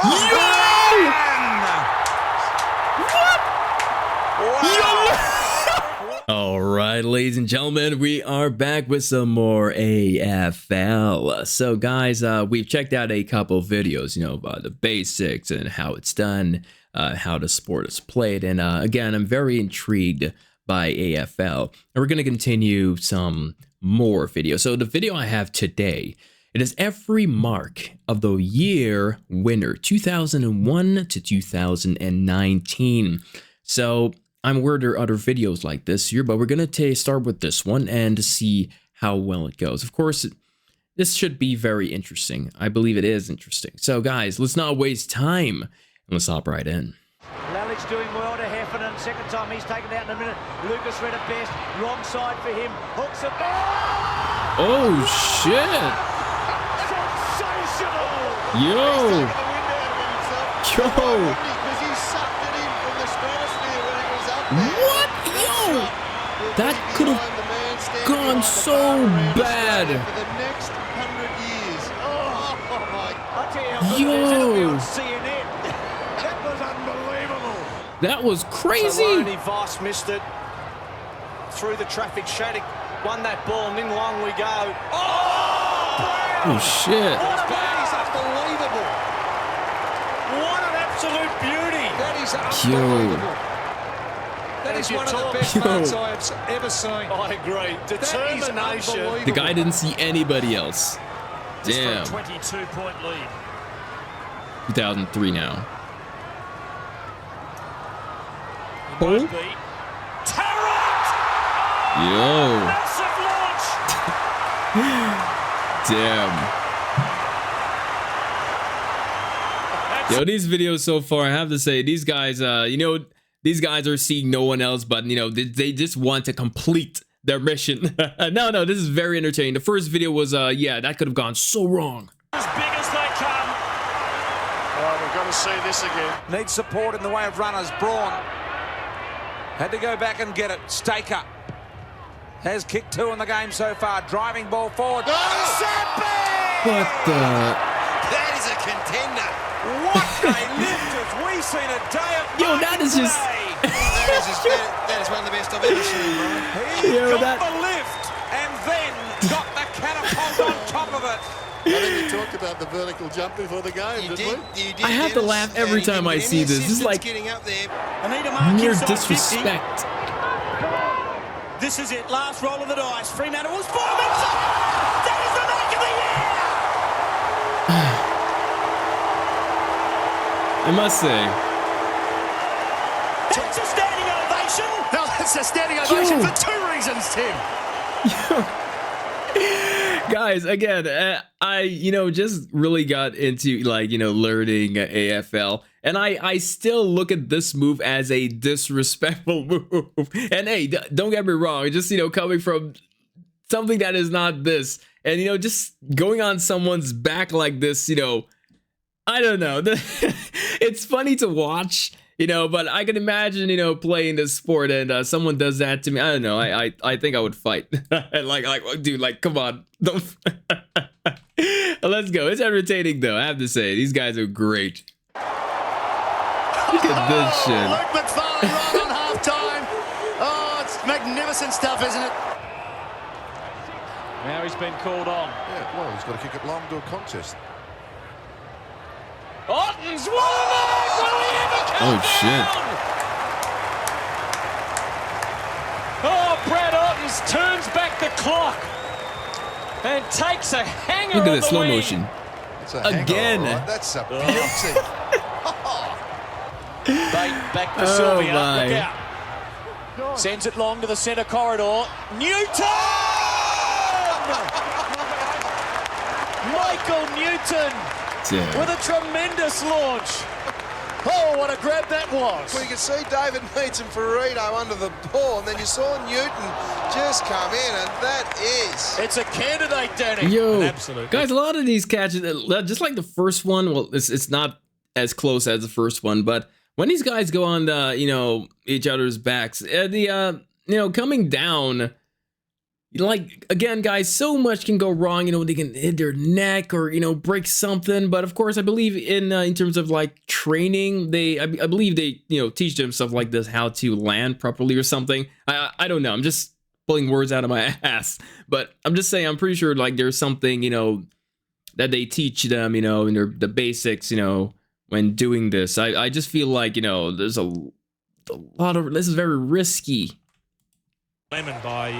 Yo! All right, ladies and gentlemen, we are back with some more AFL. So, guys, we've checked out a couple videos, about the basics and how it's done, how the sport is played. And again, I'm very intrigued by AFL. And we're going to continue some more videos. So, the video I have today, it is every mark of the year winner, 2001 to 2019. So, I'm aware there are other videos like this here, but we're going to start with this one and see how well it goes. Of course, this should be very interesting. I believe it is interesting. So, guys, let's not waste time and let's hop right in. Lalich doing well to Heffernan. Second time he's taken out in a minute. Lucas read it best. Wrong side for him. Hooks it. Oh, shit. Sensational. Yo. What? Yo! That could have gone so bad. For the next 100 years. Oh my God. Yo! CNN. That was unbelievable. That was crazy. Maloney Voss missed it through the traffic. Shattuck won that ball, and in long we go. Oh! Oh shit! That is unbelievable. What an absolute beauty. That is unbelievable. Yo! That is one of the best marks I have ever seen. I agree. Determination. The guy didn't see anybody else. Damn. 22-point lead. 2003 now. Oh. Tarrant! Yo. Massive launch. Damn. Yo, these videos so far, I have to say, these guys, these guys are seeing no one else, but, they just want to complete their mission. No, this is very entertaining. The first video was, yeah, that could have gone so wrong. As big as they come. Oh, we've got to see this again. Needs support in the way of runners. Braun had to go back and get it. Staker has kicked 2 in the game so far. Driving ball forward. What the? That is a contender. What a lift as we've seen a day of Yo, that is just... that is one of the best I've ever seen, bro. He Yo, got the lift and then got the catapult on top of it. I think we talked about the vertical jump before the game, You didn't did, we? you did, I have to Dennis. laugh every And he time didn't I get see any this. This is assistance like getting up there. Anita Mark mere inside 50. disrespect. This is it. Last roll of the dice. Fremantle was 4 minutes. That is the mark of the year. I must say. That's a standing ovation. No, that's a standing ovation Yo. for 2 reasons, Tim. Guys, again, I just really got into learning AFL, and I still look at this move as a disrespectful move. And hey, don't get me wrong, just coming from something that is not this, and just going on someone's back like this, I don't know. It's funny to watch. But I can imagine, playing this sport and someone does that to me. I don't know. I think I would fight. Dude, come on. Don't. Let's go. It's entertaining, though. I have to say, these guys are great. Look at this shit. Luke McFarlane right on half-time. Oh, it's magnificent stuff, isn't it? Now he's been called on. Yeah, well, he's got to kick it long to a contest. Ottens, what a mark! Will he ever come Oh, shit. down? Oh, Brad Ottens turns back the clock and takes a hanger. Look at on this the slow wing. motion. It's a Again. hanger, all right. That's a beauty. Bait back to Oh, Sylvia. my. Look out. Sends it long to the centre corridor. Newton! Michael Newton Damn. with a tremendous launch. Oh, what a grab that was. Well, you can see David Meads and Ferrito under the ball, and then you saw Newton just come in, and that is... It's a candidate, Danny. Yo, Absolutely. guys, a lot of these catches, just like the first one, well, it's not as close as the first one, but when these guys go on the, each other's backs, coming down, like, again, guys, so much can go wrong. You know, they can hit their neck or, you know, break something. But of course, I believe in terms of like training, I believe they, you know, teach them stuff like this, how to land properly or something. I don't know. I'm just pulling words out of my ass, but I'm just saying, I'm pretty sure like there's something, you know, that they teach them, you know, in the basics, you know, when doing this. I just feel like, you know, there's a lot of, this is very risky. Lemon by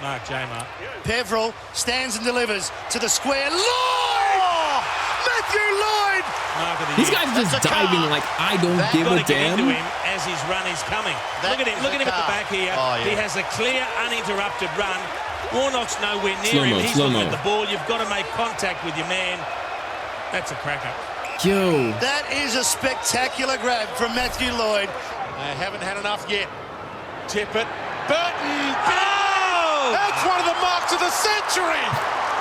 Mark Jamar. Peveril stands and delivers to the square. Lloyd! Matthew Lloyd! These guys are just diving like I don't give a damn. Into him as his run is coming. Look at him at the back here. Oh, yeah. He has a clear, uninterrupted run. Warnock's nowhere near him. He's looking at the ball. You've got to make contact with your man. That's a cracker. Yo. That is a spectacular grab from Matthew Lloyd. They haven't had enough yet. Tip it. Burton! Oh! That's one of the marks of the century!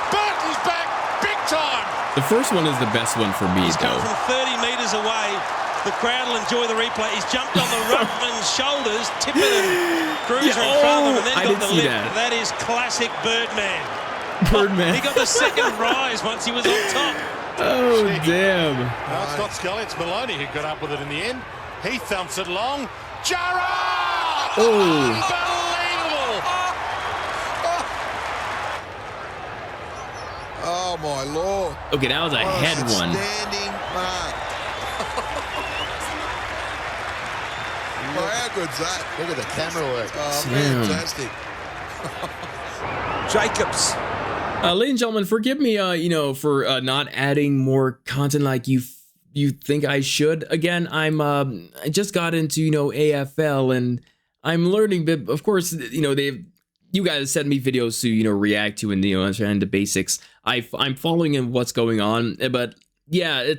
Burton's back big time! The first one is the best one for me, He's come from 30 metres away. The crowd will enjoy the replay. He's jumped on the ruckman's shoulders, Tippett and Cruiser in front of him, and then got the lift. That is classic Birdman. Birdman. He got the second rise once he was on top. Oh, damn. No, it's not Scully, it's Maloney who got up with it in the end. He thumps it long. Jarrah! Oh. Unbelievable! Oh, my Lord. Okay, that was a head one. Standing mark. Oh, how good's that? Look at the camera work. Oh, Damn. fantastic. Jacobs. Ladies and gentlemen, forgive me, you know, for not adding more content like you think I should. Again, I just got into, you know, AFL, and I'm learning. But of course, you know, you guys sent me videos to, you know, react to and, you know, understand the basics. I'm following in what's going on, but yeah,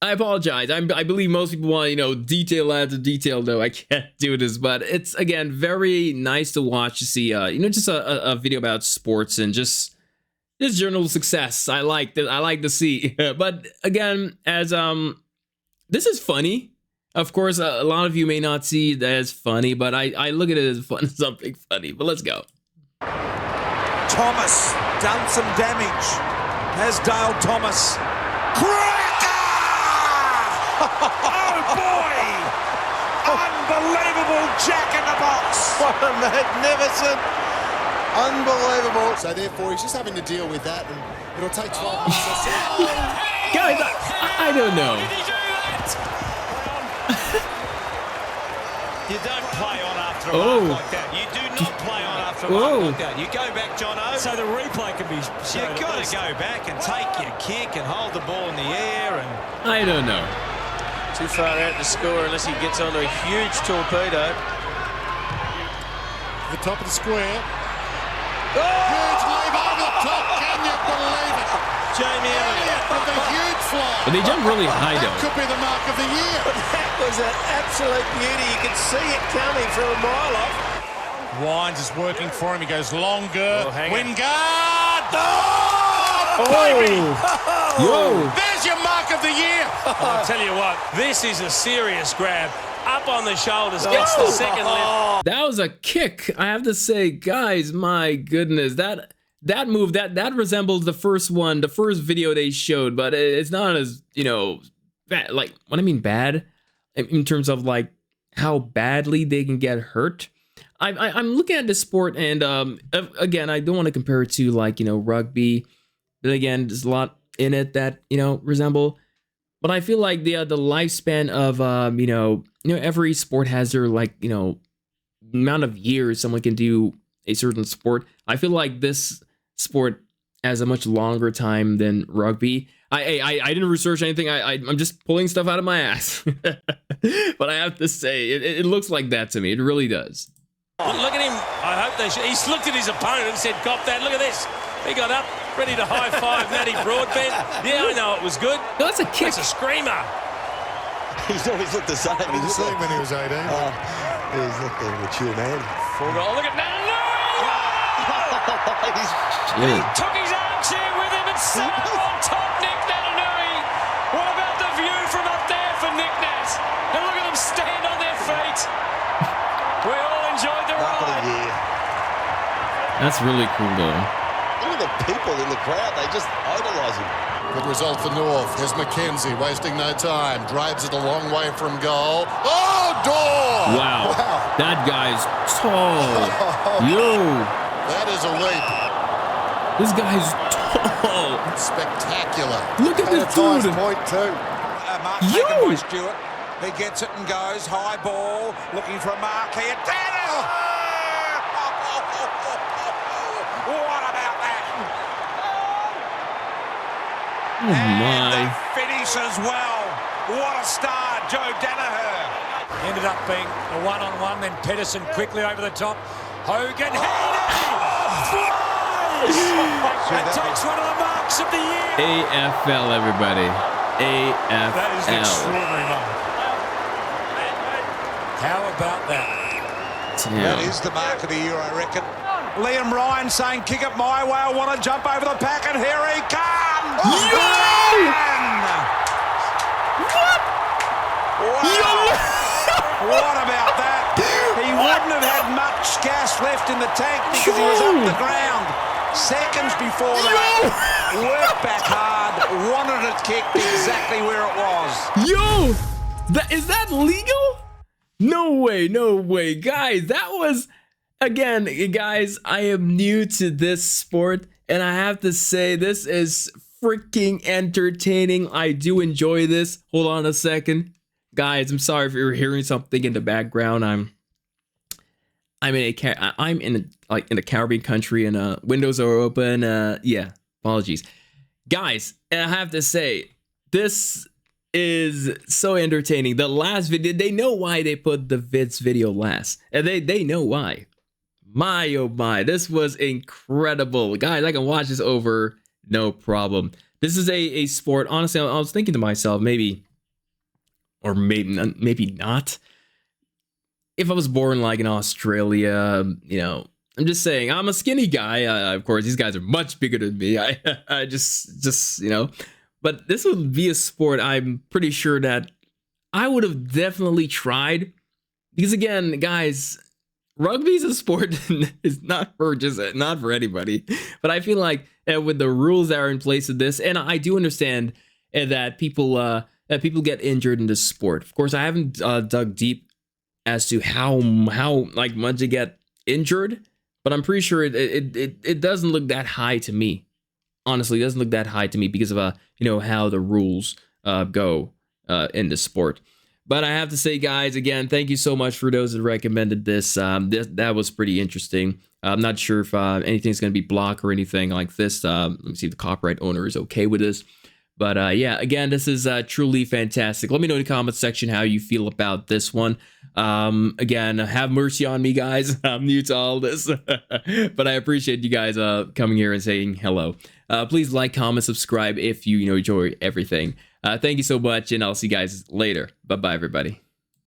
I apologize. I believe most people want, you know, detail after detail, though. I can't do this, but it's, again, very nice to watch, to see, you know, just a video about sports and just journal success. I like to see. But again, as this is funny. Of course, a lot of you may not see that as funny, but I look at it as fun, something funny. But let's go. Thomas done some damage. Has Dale Thomas. Oh boy! Unbelievable jack in the box! What a magnificent, unbelievable. So therefore, he's just having to deal with that, and it'll take 12 months. Guys, I don't know. You don't play on after a mark like that. You do not play on after a mark like that. You go back, Jono. So the replay can be shown. You've got to go back and take your kick and hold the ball in the air. And I don't know. Too far out to score unless he gets onto a huge torpedo. The top of the square. huge leap over the top. Can you believe it? Jamie Elliott with a huge fly. But they jump really high, That though. could be the mark of the year. That was an absolute beauty. You could see it coming from a mile off. Wines is working for him. He goes longer. Oh, hang on. Wingard. Oh, baby. Yo. There's your mark of the year. I'll tell you what, this is a serious grab. Up on the shoulders, gets the second lift. That was a kick, I have to say, guys. My goodness, that move that resembles the first one, the first video they showed, but it's not as, you know, bad. Like, what I mean bad in terms of like how badly they can get hurt. I'm looking at this sport, and again, I don't want to compare it to, like, you know, rugby, but again, there's a lot in it that, you know, resemble. But I feel like the lifespan of you know, every sport has their, like, you know, amount of years someone can do a certain sport. I feel like this sport has a much longer time than rugby. I didn't research anything. I'm just pulling stuff out of my ass. But I have to say, it looks like that to me. It really does. Look at him. I hope they should. He's looked at his opponent and said, "Cop that." Look at this. He got up, ready to high five Matty Broadbent. Yeah, I know it was good. No, that's a kick. That's a screamer. He's always looked the same. He was the same when he was 18. He's not a mature man. Oh, look at Natanui! He took his armchair with him and sat up on top, Nick Natanui. What about the view from up there for Nick Nat? And look at them stand on their feet. We all enjoyed the Mark of the ride. year. That's really cool, though. Look at the people in the crowd. They just idolise him. Good result for North. Here's McKenzie, wasting no time. Drives it a long way from goal. Oh, Dawes! Wow. That guy's tall. Yo. That is a leap. This guy's tall. Spectacular. Look at this dude. Point too. Mark taken by Stewart. He gets it and goes. High ball. Looking for a mark here. Dennis! What about that? Oh my. And the finish as well. What a start, Joe Danaher. Ended up being a one-on-one, then Pedersen quickly over the top. Hogan That takes one of the marks of the year. AFL, everybody. AFL. That is an extraordinary moment. How about that? Damn. That is the mark of the year, I reckon. Liam Ryan saying, kick it my way. I want to jump over the pack, and here he comes. What about that? He wouldn't have had much gas left in the tank because he was up the ground. Seconds before that, worked back hard, wanted it kicked exactly where it was. Yo, is that legal? No way, guys. That was, again, guys, I am new to this sport, and I have to say this is freaking entertaining. I do enjoy this. Hold on a second, guys. I'm sorry if you're hearing something in the background. I'm in a Caribbean country, and windows are open. Yeah, apologies, guys. And I have to say, this is so entertaining. The last video, they know why they put the video last, and they know why. My oh my, this was incredible, guys. I can watch this over no problem. This is a sport. Honestly, I was thinking to myself, maybe not. If I was born like in Australia, you know, I'm just saying, I'm a skinny guy. Of course, these guys are much bigger than me. I just, you know, but this would be a sport I'm pretty sure that I would have definitely tried. Because again, guys, rugby is a sport it's not for anybody. But I feel like with the rules that are in place of this, and I do understand that people get injured in this sport. Of course, I haven't dug deep as to how like much they get injured, but I'm pretty sure it doesn't look that high to me. Honestly, it doesn't look that high to me because of you know, how the rules go in this sport. But I have to say, guys, again, thank you so much for those that recommended this. That was pretty interesting. I'm not sure if anything's going to be blocked or anything like this. Let me see if the copyright owner is okay with this. But yeah, again, this is truly fantastic. Let me know in the comments section how you feel about this one. Again, have mercy on me, guys. I'm new to all this, but I appreciate you guys coming here and saying hello. Please like, comment, subscribe if you enjoy everything. Thank you so much, and I'll see you guys later. Bye-bye, everybody.